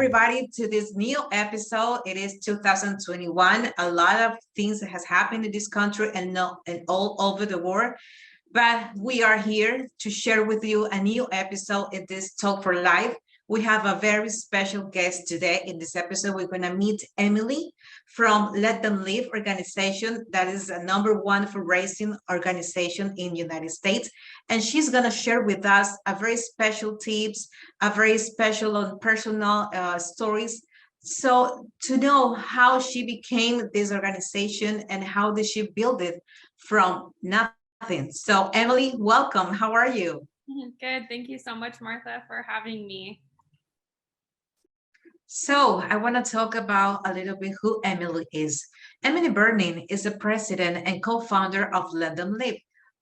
everybody to this new episode. It is 2021. A lot of things has happened in this country and all over the world. But we are here to share with you a new episode in this Talk for Life. We have a very special guest today. In this episode, we're going to meet Emily from Let Them Live organization. That is a number one fundraising organization in the United States. And she's going to share with us a very special tips, a very special and personal stories. So to know how she became this organization and how did she build it from nothing. So Emily, welcome. How are you? Good. Thank you so much, Martha, for having me. So I want to talk about a little bit who Emily is. Emily Berning is the president and co-founder of Let Them Live.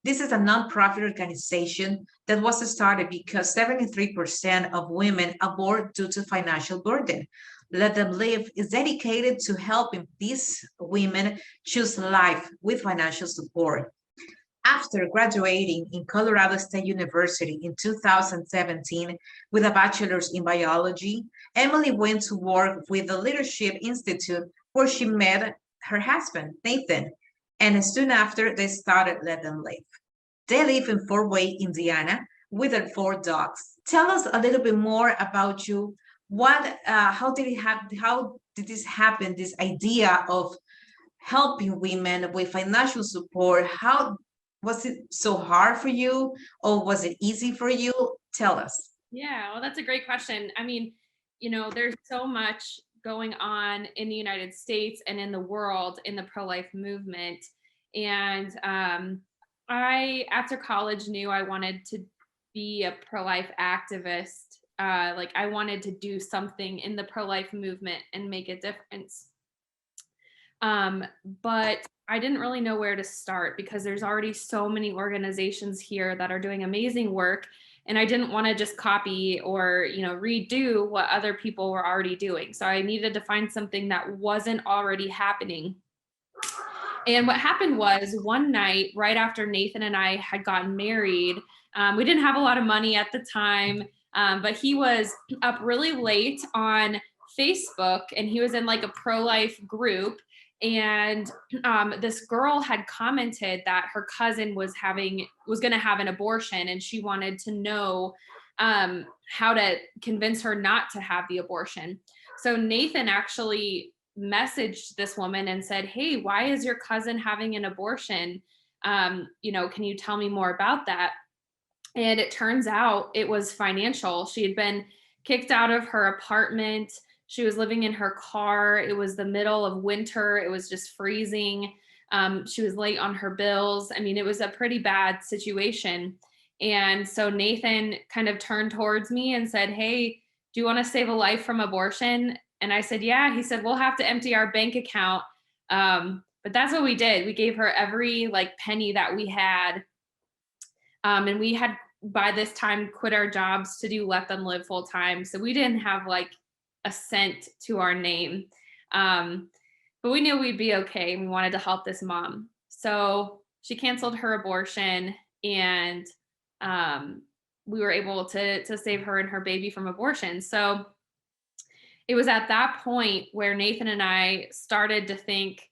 This is a nonprofit organization that was started because 73% of women abort due to financial burden. Let Them Live is dedicated to helping these women choose life with financial support. After graduating in Colorado State University in 2017 with a bachelor's in biology, Emily went to work with the Leadership Institute where she met her husband, Nathan, and soon after they started Let Them Live. They live in Fort Wayne, Indiana, with their 4 dogs. Tell us a little bit more about you. How did this happen, this idea of helping women with financial support? How was it so hard for you or was it easy for you? Tell us. Yeah, well, that's a great question. I mean, there's so much going on in the United States and in the world in the pro-life movement. And I, after college, knew I wanted to be a pro-life activist. I wanted to do something in the pro-life movement and make a difference. But I didn't really know where to start because there's already so many organizations here that are doing amazing work. And I didn't want to just copy or, redo what other people were already doing. So I needed to find something that wasn't already happening. And what happened was one night, right after Nathan and I had gotten married, we didn't have a lot of money at the time, but he was up really late on Facebook and he was in like a pro-life group. And this girl had commented that her cousin was going to have an abortion and she wanted to know how to convince her not to have the abortion. So Nathan actually messaged this woman and said, "Hey, why is your cousin having an abortion? Can you tell me more about that?" And it turns out it was financial. She had been kicked out of her apartment. She was living in her car. It was the middle of winter. It was just freezing. She was late on her bills. I mean, it was a pretty bad situation. And so Nathan kind of turned towards me and said, "Hey, do you want to save a life from abortion?" And I said, "Yeah." He said, "We'll have to empty our bank account." But that's what we did. We gave her every penny that we had. And we had by this time quit our jobs to do Let Them Live full time. So we didn't have a cent to our name. But we knew we'd be okay. We wanted to help this mom. So she canceled her abortion and we were able to save her and her baby from abortion. So it was at that point where Nathan and I started to think,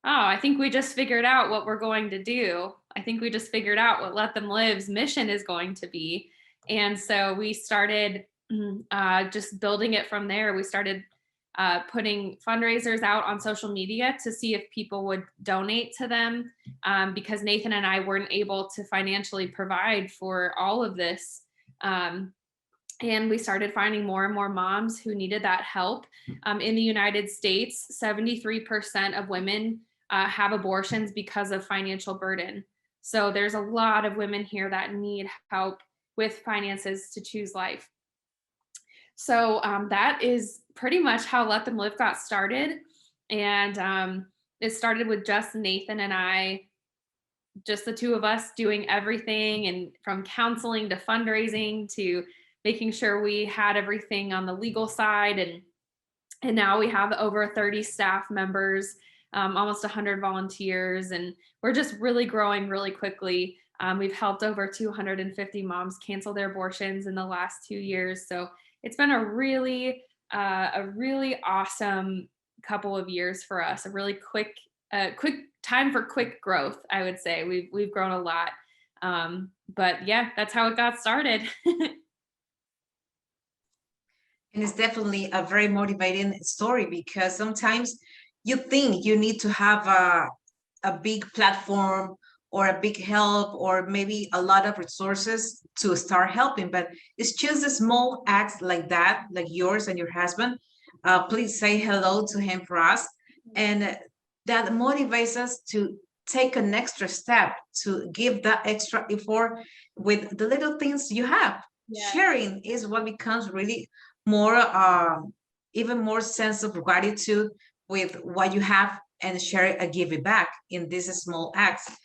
oh, I think we just figured out what we're going to do. I think we just figured out what Let Them Live's mission is going to be. And so we started just building it from there. We started putting fundraisers out on social media to see if people would donate to them because Nathan and I weren't able to financially provide for all of this. And we started finding more and more moms who needed that help. In the United States, 73% of women have abortions because of financial burden. So there's a lot of women here that need help with finances to choose life. So that is pretty much how Let Them Live got started. And it started with just Nathan and I, just the two of us doing everything, and from counseling to fundraising to making sure we had everything on the legal side. And now we have over 30 staff members, almost 100 volunteers, and we're just really growing really quickly. We've helped over 250 moms cancel their abortions in the last 2 years. So it's been a really a really awesome couple of years for us. A really quick time for quick growth. I would say we've grown a lot. But yeah, that's how it got started. And it's definitely a very motivating story because sometimes you think you need to have a big platform or a big help or maybe a lot of resources to start helping, but it's just a small acts like that, like yours and your husband. Please say hello to him for us. And that motivates us to take an extra step to give that extra effort with the little things you have. Yeah. Sharing is what becomes really more even more sense of gratitude with what you have and share it and give it back in these small acts. Yes.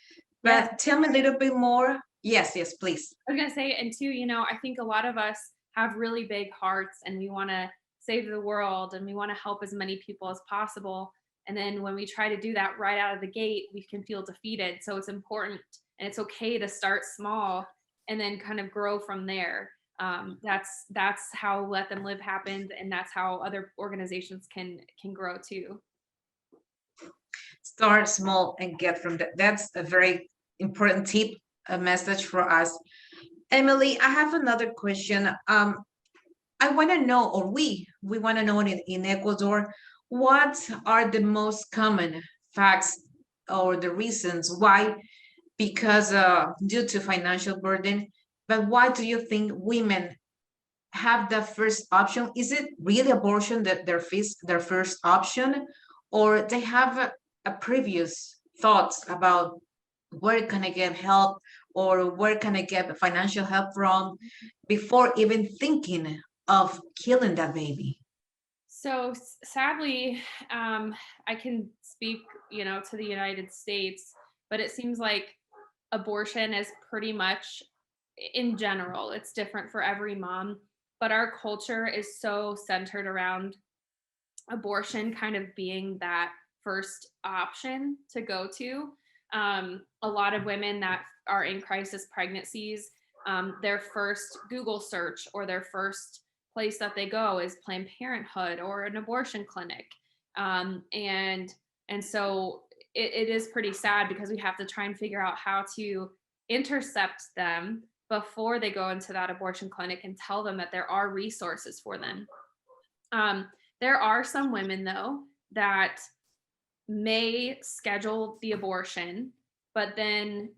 But tell me a little bit more. Yes, yes, please. I was gonna say, and too, I think a lot of us have really big hearts and we want to save the world and we want to help as many people as possible. And then when we try to do that right out of the gate, we can feel defeated. So it's important and it's okay to start small and then kind of grow from there. That's how Let Them Live happened, and that's how other organizations can grow too. Start small and get from that. That's a very important tip, a message for us. Emily, I have another question. I want to know, or we want to know in Ecuador, what are the most common facts or the reasons why, because due to financial burden, but why do you think women have the first option? Is it really abortion that their first option, or they have a previous thoughts about where can I get help or where can I get financial help from before even thinking of killing that baby? So sadly, I can speak, to the United States, but it seems like abortion is pretty much in general, it's different for every mom, but our culture is so centered around abortion kind of being that first option to go to. A lot of women that are in crisis pregnancies, their first Google search or their first place that they go is Planned Parenthood or an abortion clinic. And so it is pretty sad because we have to try and figure out how to intercept them before they go into that abortion clinic and tell them that there are resources for them. There are some women, though, that may schedule the abortion, but then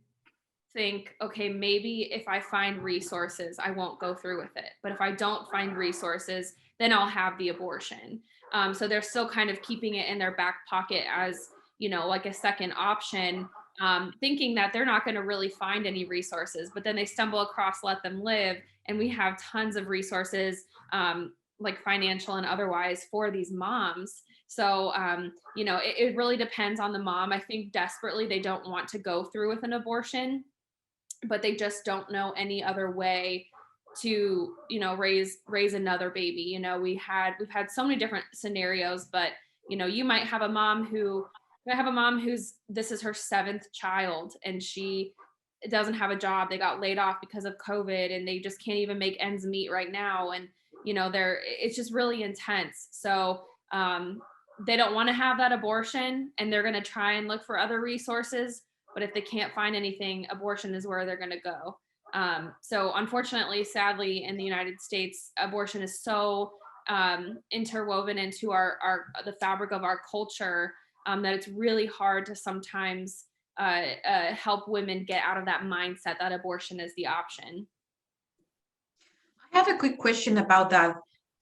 think, okay, maybe if I find resources, I won't go through with it. But if I don't find resources, then I'll have the abortion. So they're still kind of keeping it in their back pocket as, like a second option, thinking that they're not going to really find any resources. But then they stumble across Let Them Live, and we have tons of resources, like financial and otherwise, for these moms. So, it really depends on the mom. I think desperately they don't want to go through with an abortion, but they just don't know any other way to, raise another baby. We've had so many different scenarios, but you might have a mom who's this is her seventh child and she doesn't have a job. They got laid off because of COVID and they just can't even make ends meet right now. And it's just really intense. So they don't want to have that abortion and they're going to try and look for other resources. But if they can't find anything, abortion is where they're going to go. So unfortunately, sadly, in the United States, abortion is so interwoven into the fabric of our culture that it's really hard to sometimes help women get out of that mindset that abortion is the option. I have a quick question about that.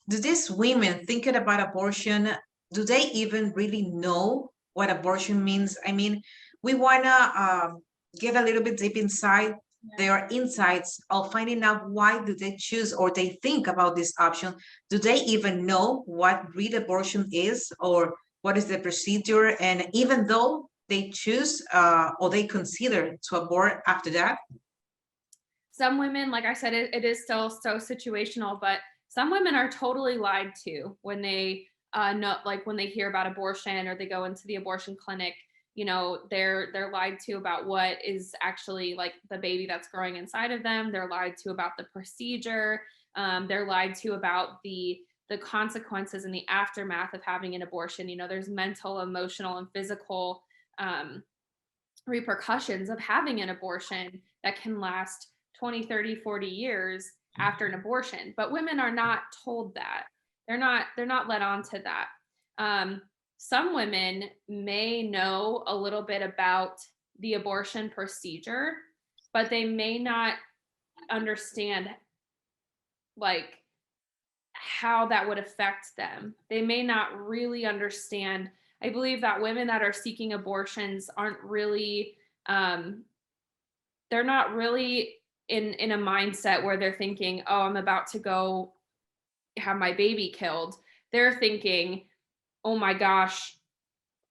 Do these women thinking about abortion, do they even really know what abortion means? I mean, we want to get a little bit deep inside their insights of finding out why do they choose or they think about this option. Do they even know what real abortion is or what is the procedure? And even though they choose or they consider to abort after that? Some women, like I said, it is still so situational, but some women are totally lied to when they know, like when they hear about abortion or they go into the abortion clinic. They're lied to about what is actually like the baby that's growing inside of them. They're lied to about the procedure. They're lied to about the the consequences and the aftermath of having an abortion. You know, there's mental, emotional, and physical repercussions of having an abortion that can last 20, 30, 40 years after an abortion. But women are not told that. They're not led on to that. Some women may know a little bit about the abortion procedure, but they may not understand like how that would affect them. They may not really understand. I believe that women that are seeking abortions aren't really they're not really in a mindset where they're thinking, oh, I'm about to go have my baby killed. They're thinking, oh my gosh,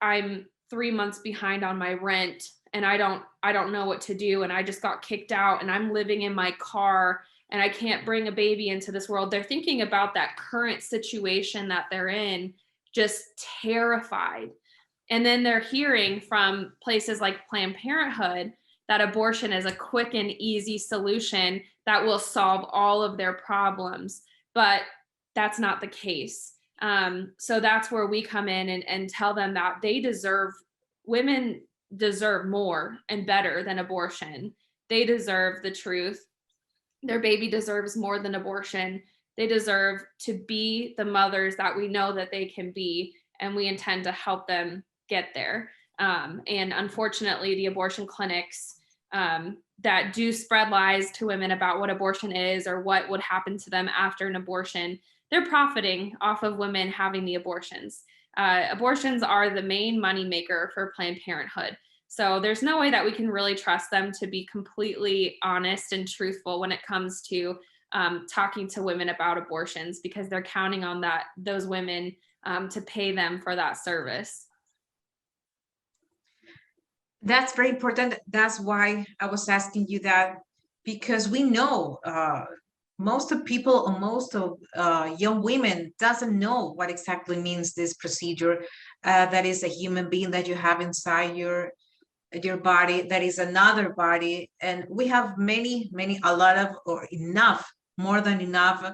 I'm 3 months behind on my rent and I don't know what to do. And I just got kicked out and I'm living in my car and I can't bring a baby into this world. They're thinking about that current situation that they're in, just terrified. And then they're hearing from places like Planned Parenthood that abortion is a quick and easy solution that will solve all of their problems. But that's not the case. So that's where we come in and tell them that women deserve more and better than abortion. They deserve the truth. Their baby deserves more than abortion. They deserve to be the mothers that we know that they can be, and we intend to help them get there. And unfortunately, the abortion clinics that do spread lies to women about what abortion is or what would happen to them after an abortion, they're profiting off of women having the abortions. Abortions are the main moneymaker for Planned Parenthood. So there's no way that we can really trust them to be completely honest and truthful when it comes to talking to women about abortions, because they're counting on those women to pay them for that service. That's very important. That's why I was asking you that, because we know most of people or most of young women doesn't know what exactly means this procedure. That is a human being that you have inside your body, that is another body, and we have a lot of, or enough, more than enough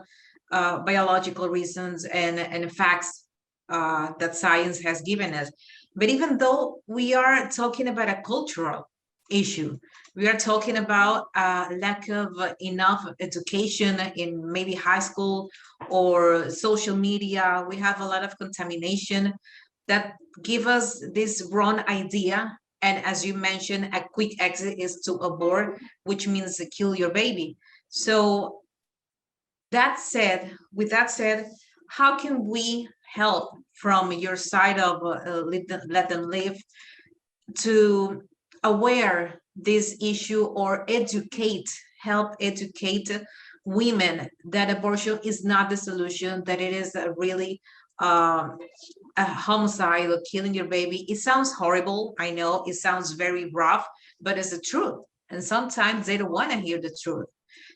biological reasons and facts that science has given us. But even though we are talking about a cultural issue, we are talking about lack of enough education in maybe high school or social media. We have a lot of contamination that give us this wrong idea. And as you mentioned, a quick exit is to abort, which means to kill your baby. So with that said, how can we help from your side of let them live to aware this issue, or help educate women that abortion is not the solution, that it is really a homicide or killing your baby? It sounds horrible. I know it sounds very rough, but it's the truth. And sometimes they don't want to hear the truth.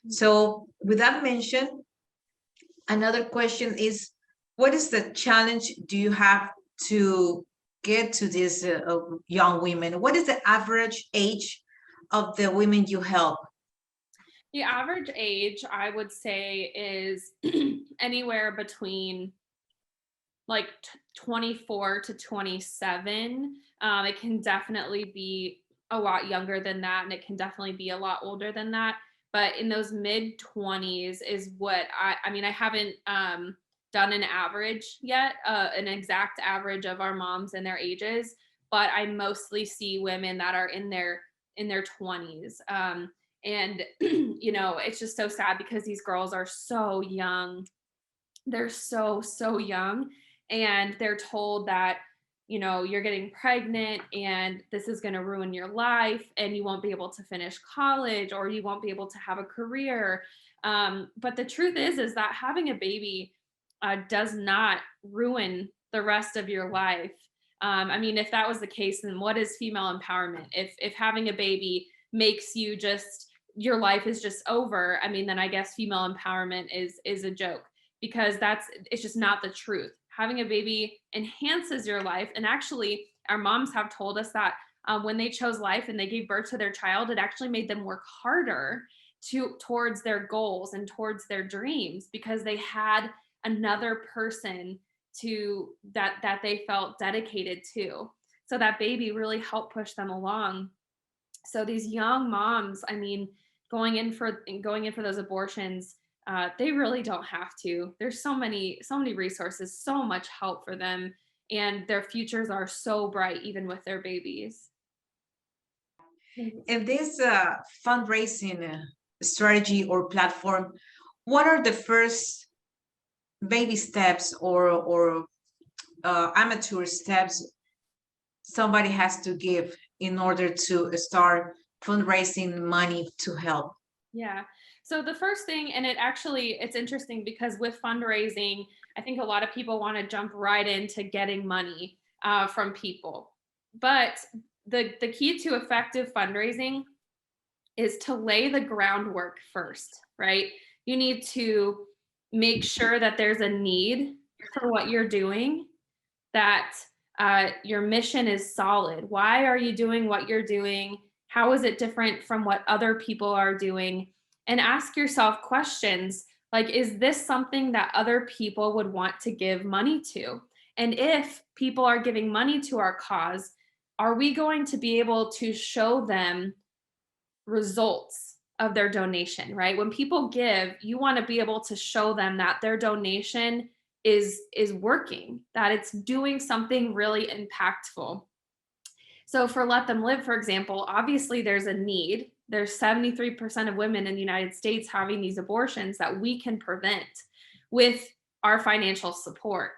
So with that mentioned, another question is, what is the challenge do you have to get to these young women? What is the average age of the women you help? The average age, I would say, is anywhere between like 24 to 27. It can definitely be a lot younger than that, and it can definitely be a lot older than that. But in those mid 20s is what I mean, I haven't done an average yet, an exact average of our moms and their ages, but I mostly see women that are in their 20s. And you know, it's just so sad because these girls are so young. They're so young, and they're told that, you know, you're getting pregnant and this is going to ruin your life and you won't be able to finish college or you won't be able to have a career. But the truth is that having a baby does not ruin the rest of your life. I mean, if that was the case, then what is female empowerment? If having a baby makes you just, your life is just over, I mean, then I guess female empowerment is a joke, because it's just not the truth. Having a baby enhances your life. And actually, our moms have told us that when they chose life and they gave birth to their child, it actually made them work harder towards their goals and towards their dreams, because they had another person to that they felt dedicated to. So that baby really helped push them along. So these young moms, I mean, going in for those abortions, they really don't have to. There's so many resources, so much help for them, and their futures are so bright, even with their babies. In this fundraising strategy or platform, what are the first baby steps or amateur steps somebody has to give in order to start fundraising money to help? Yeah. So the first thing, and it's interesting because with fundraising, I think a lot of people want to jump right into getting money from people. But the key to effective fundraising is to lay the groundwork first, right? You need to make sure that there's a need for what you're doing, that your mission is solid. Why are you doing what you're doing? How is it different from what other people are doing? And ask yourself questions like, is this something that other people would want to give money to? And if people are giving money to our cause, are we going to be able to show them results of their donation, right? When people give, you want to be able to show them that their donation is working, that it's doing something really impactful. So for Let Them Live, for example, obviously there's a need. There's 73% of women in the United States having these abortions that we can prevent with our financial support.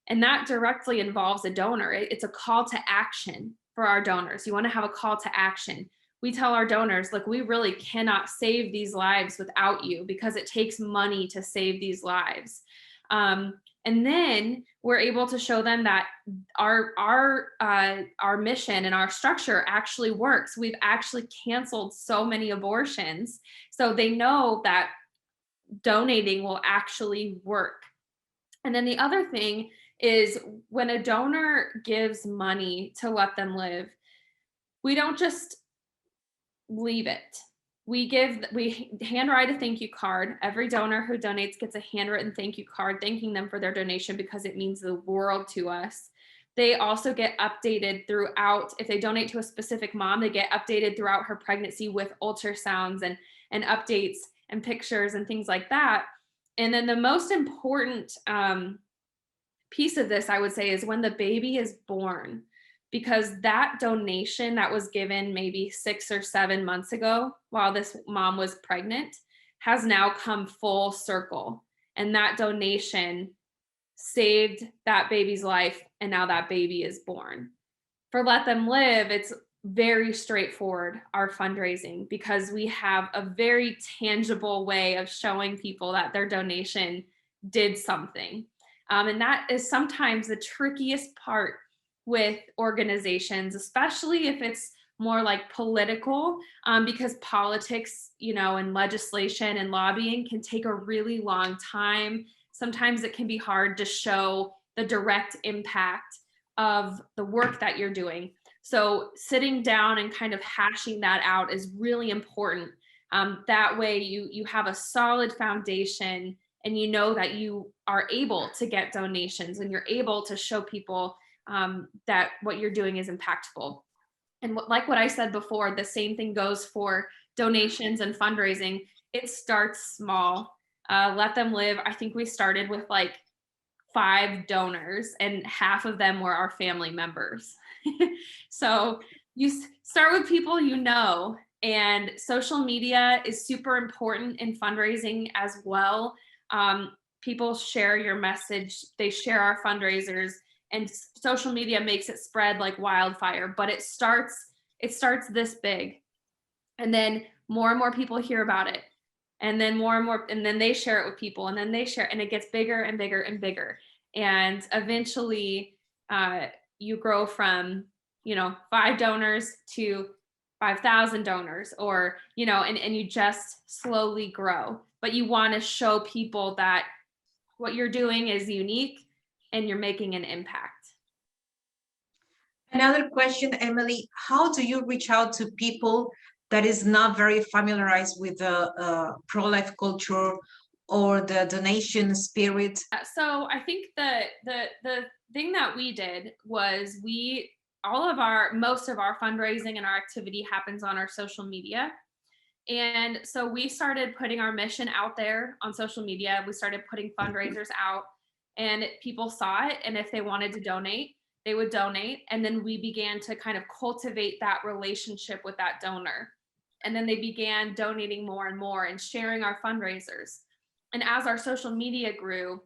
And that directly involves a donor. It's a call to action for our donors. You want to have a call to action. We tell our donors, look, we really cannot save these lives without you because it takes money to save these lives. And then we're able to show them that our mission and our structure actually works. We've actually canceled so many abortions, so they know that donating will actually work. And then the other thing is when a donor gives money to Let Them Live, we don't just leave it. We handwrite a thank you card. Every donor who donates gets a handwritten thank you card thanking them for their donation because it means the world to us. They also get updated throughout. If they donate to a specific mom, they get updated throughout her pregnancy with ultrasounds and updates and pictures and things like that. And then the most important piece of this, I would say, is when the baby is born, because that donation that was given maybe 6 or 7 months ago while this mom was pregnant has now come full circle. And that donation saved that baby's life, and now that baby is born. For Let Them Live, it's very straightforward, our fundraising, because we have a very tangible way of showing people that their donation did something. And that is sometimes the trickiest part with organizations, especially if it's more like political, because politics, and legislation and lobbying can take a really long time. Sometimes it can be hard to show the direct impact of the work that you're doing. So sitting down and kind of hashing that out is really important. That way you have a solid foundation, and you know that you are able to get donations and you're able to show people that what you're doing is impactful. And like what I said before, the same thing goes for donations and fundraising. It starts small. Let Them Live, I think we started with like 5 donors, and half of them were our family members. So you start with people you know, and social media is super important in fundraising as well. People share your message, they share our fundraisers, and social media makes it spread like wildfire. But it starts this big, and then more and more people hear about it, and then more and more, and then they share it with people, and then they share, and it gets bigger and bigger and bigger. And eventually you grow from 5 donors to 5,000 donors, or and you just slowly grow. But you want to show people that what you're doing is unique and you're making an impact. Another question, Emily, how do you reach out to people that is not very familiarized with the pro-life culture, or the donation spirit? So I think the thing that we did was most of our fundraising and our activity happens on our social media. And so we started putting our mission out there on social media. We started putting fundraisers out, and people saw it. And if they wanted to donate, they would donate. And then we began to kind of cultivate that relationship with that donor. And then they began donating more and more and sharing our fundraisers. And as our social media grew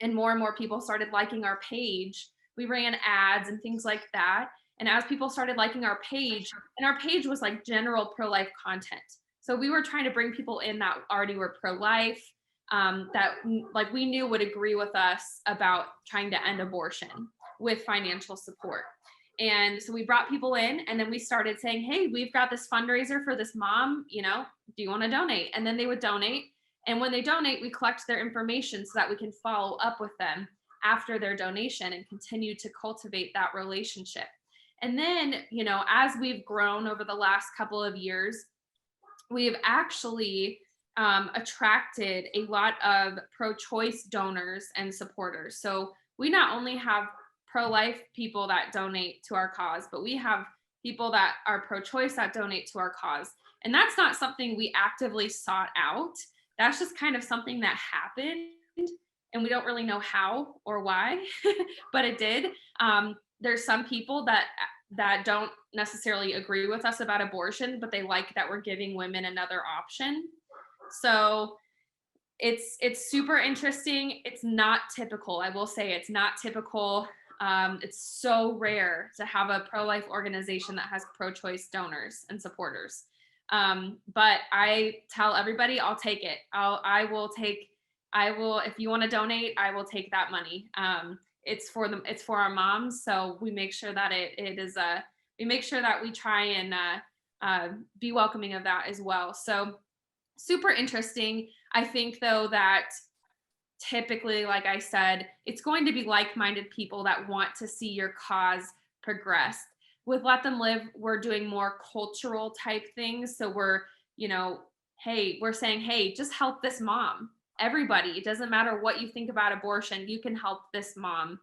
and more people started liking our page, we ran ads and things like that. And as people started liking our page, and our page was like general pro-life content. So we were trying to bring people in that already were pro-life, that like we knew would agree with us about trying to end abortion with financial support. And so we brought people in, and then we started saying, hey, we've got this fundraiser for this mom, do you want to donate? And then they would donate. And when they donate, we collect their information so that we can follow up with them after their donation and continue to cultivate that relationship. And then, as we've grown over the last couple of years, we have actually attracted a lot of pro-choice donors and supporters. So we not only have pro-life people that donate to our cause, but we have people that are pro-choice that donate to our cause. And that's not something we actively sought out. That's just kind of something that happened, and we don't really know how or why, but it did. There's some people that don't necessarily agree with us about abortion, but they like that we're giving women another option. So it's super interesting. It's not typical. I will say it's not typical. It's so rare to have a pro-life organization that has pro-choice donors and supporters. But I tell everybody, I'll take it. If you want to donate, I will take that money. It's for our moms. So we make sure that we make sure that we try and be welcoming of that as well. So super interesting. I think though that typically, like I said, it's going to be like-minded people that want to see your cause progress. With Let Them Live, we're doing more cultural type things. So we're saying, hey, just help this mom. Everybody, it doesn't matter what you think about abortion, you can help this mom.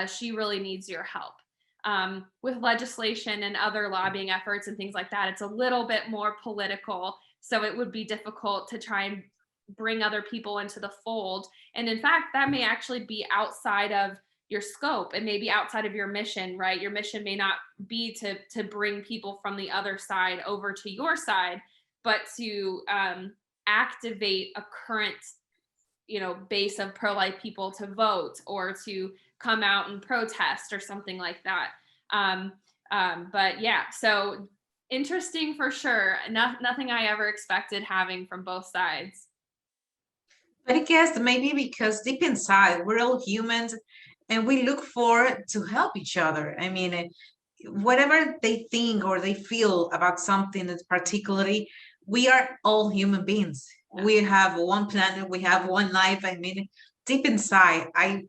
She really needs your help. With legislation and other lobbying efforts and things like that, it's a little bit more political. So it would be difficult to try and bring other people into the fold. And in fact, that may actually be outside of your scope and maybe outside of your mission, right? Your mission may not be to bring people from the other side over to your side, but to activate a current, base of pro-life people to vote or to come out and protest or something like that. But yeah, so interesting for sure. Nothing I ever expected having from both sides. But I guess maybe because deep inside, we're all humans and we look for to help each other. I mean, whatever they think or they feel about something that's particularly, we are all human beings. Yeah. We have one planet, we have one life. I mean, deep inside, I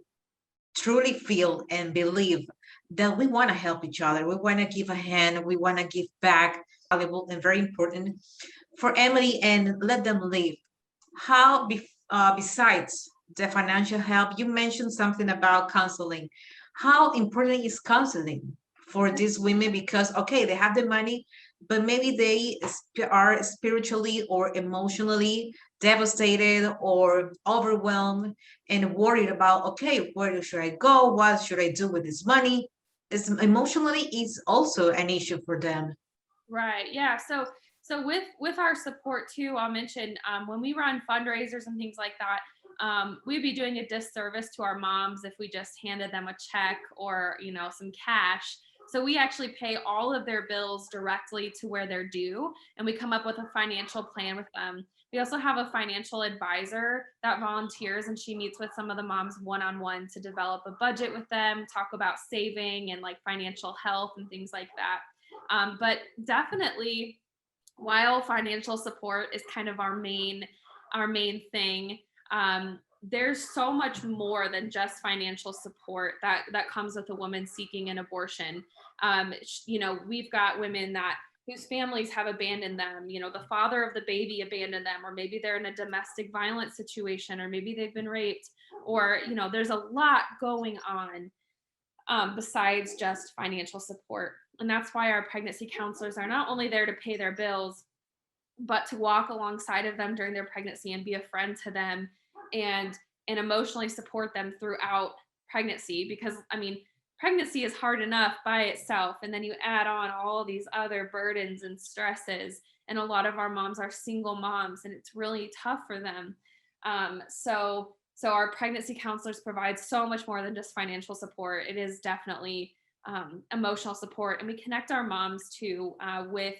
truly feel and believe that we want to help each other. We want to give a hand, we want to give back, valuable and very important. For Emily and Let Them Live, how, besides the financial help, you mentioned something about counseling. How important is counseling for these women? Because, okay, they have the money, but maybe they are spiritually or emotionally devastated or overwhelmed and worried about, okay, where should I go? What should I do with this money? It's emotionally is also an issue for them. Right. Yeah. So with our support too, I'll mention when we run fundraisers and things like that, we'd be doing a disservice to our moms if we just handed them a check or some cash. So we actually pay all of their bills directly to where they're due, and we come up with a financial plan with them. We also have a financial advisor that volunteers, and she meets with some of the moms one-on-one to develop a budget with them, talk about saving and like financial health and things like that. But definitely, while financial support is kind of our main thing, there's so much more than just financial support that comes with a woman seeking an abortion. We've got women that whose families have abandoned them. You know, the father of the baby abandoned them, or maybe they're in a domestic violence situation, or maybe they've been raped, or, you know, there's a lot going on besides just financial support. And that's why our pregnancy counselors are not only there to pay their bills, but to walk alongside of them during their pregnancy and be a friend to them, and emotionally support them throughout pregnancy. Because I mean, pregnancy is hard enough by itself, and then you add on all these other burdens and stresses, and a lot of our moms are single moms, and it's really tough for them. So our pregnancy counselors provide so much more than just financial support. It is definitely emotional support, and we connect our moms to with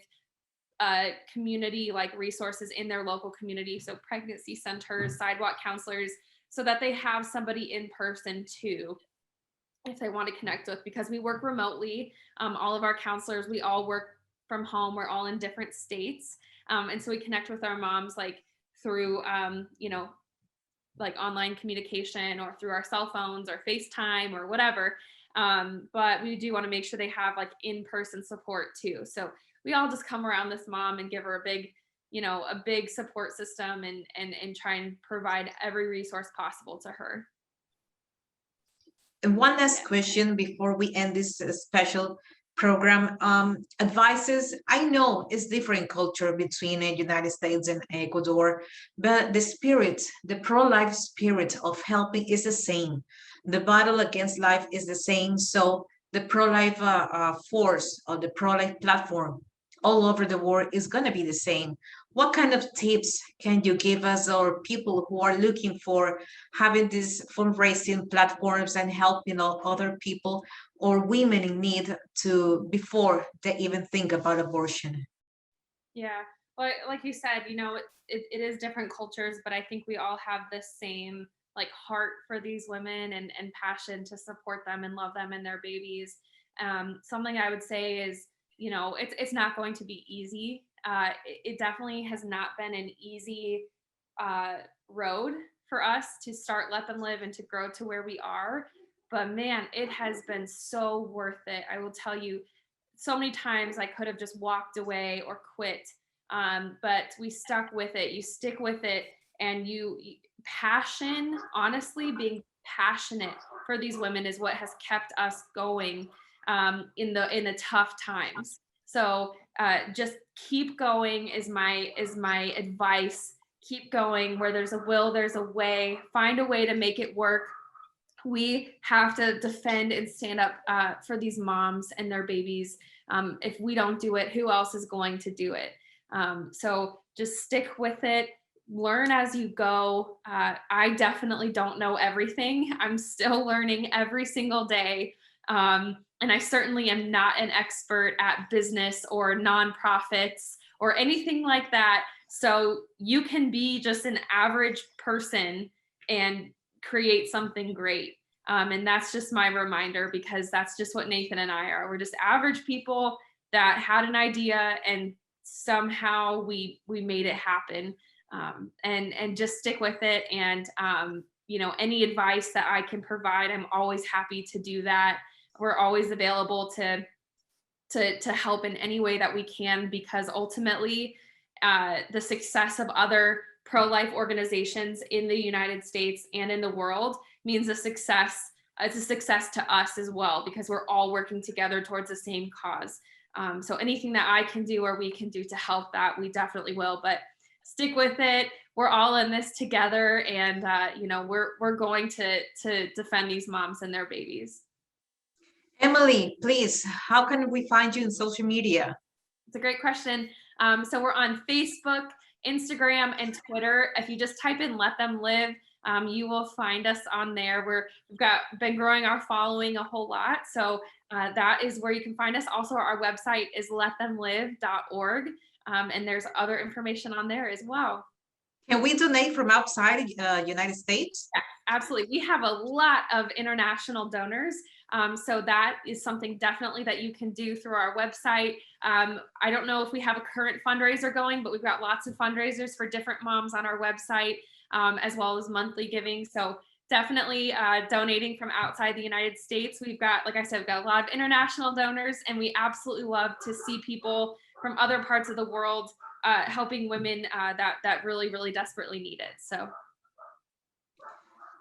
community like resources in their local community, so pregnancy centers, sidewalk counselors, so that they have somebody in person too, if they want to connect with. Because we work remotely, all of our counselors, we all work from home, we're all in different states, and so we connect with our moms like through you know, like online communication, or through our cell phones or FaceTime or whatever. But we do want to make sure they have like in-person support too. So we all just come around this mom and give her a big, you know, a big support system, and try and provide every resource possible to her. And one last Yeah. question before we end this special program. Advices, I know it's different culture between the United States and Ecuador, but the spirit, the pro-life spirit of helping is the same. The battle against life is the same. So the pro-life force, or the pro-life platform all over the world is going to be the same. What kind of tips can you give us, or people who are looking for having these fundraising platforms and helping other people or women in need to before they even think about abortion? Yeah. Well, like you said, you know, it is different cultures, but I think we all have this same like heart for these women, and passion to support them and love them and their babies. Something I would say is, you know, it's not going to be easy. It definitely has not been an easy road for us to start Let Them Live and to grow to where we are. But man, it has been so worth it. I will tell you, so many times I could have just walked away or quit. But we stuck with it. You stick with it, and passion, honestly, being passionate for these women is what has kept us going in the tough times. So just keep going is my advice. Keep going. Where there's a will, there's a way. Find a way to make it work. We have to defend and stand up for these moms and their babies. If we don't do it, who else is going to do it? So just stick with it. Learn as you go. I definitely don't know everything. I'm still learning every single day. And I certainly am not an expert at business or nonprofits or anything like that. So you can be just an average person and create something great. And that's just my reminder, because that's just what Nathan and I are. We're just average people that had an idea, and somehow we made it happen. And just stick with it. And you know, any advice that I can provide, I'm always happy to do that. We're always available to help in any way that we can, because ultimately the success of other pro-life organizations in the United States and in the world means a success. It's a success to us as well, because we're all working together towards the same cause. So anything that I can do or we can do to help that, we definitely will. But stick with it. We're all in this together, and you know, we're going to defend these moms and their babies. Emily, please, how can we find you in social media? It's a great question. So we're on Facebook, Instagram, and Twitter. If you just type in Let Them Live, you will find us on there. We've been growing our following a whole lot. So that is where you can find us. Also, our website is letthemlive.org. And there's other information on there as well. Can we donate from outside United States? Yeah, absolutely. We have a lot of international donors. So that is something definitely that you can do through our website. I don't know if we have a current fundraiser going, but we've got lots of fundraisers for different moms on our website, as well as monthly giving. So definitely donating from outside the United States. We've got, like I said, we've got a lot of international donors, and we absolutely love to see people from other parts of the world, helping women that really, really desperately need it. So.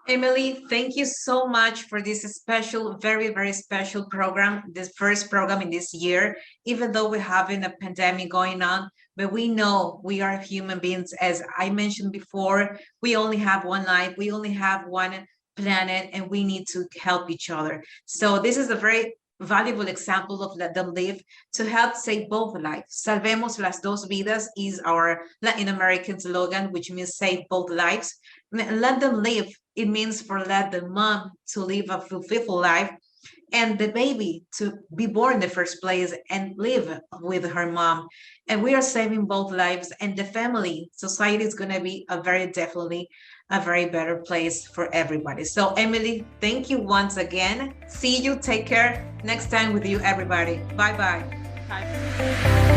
Emily, thank you so much for this special, very, very special program, this first program in this year, even though we're having a pandemic going on, but we know we are human beings. As I mentioned before, we only have one life, we only have one planet, and we need to help each other. So this is a very valuable example of Let Them Live to help save both lives. Salvemos las dos vidas is our Latin American slogan, which means save both lives. Let them live, it means for let the mom to live a fulfilled life and the baby to be born in the first place and live with her mom. And we are saving both lives, and the family, society is going to be definitely a very better place for everybody. So Emily, thank you once again. See you, take care. Next time with you, everybody. Bye-bye. Bye.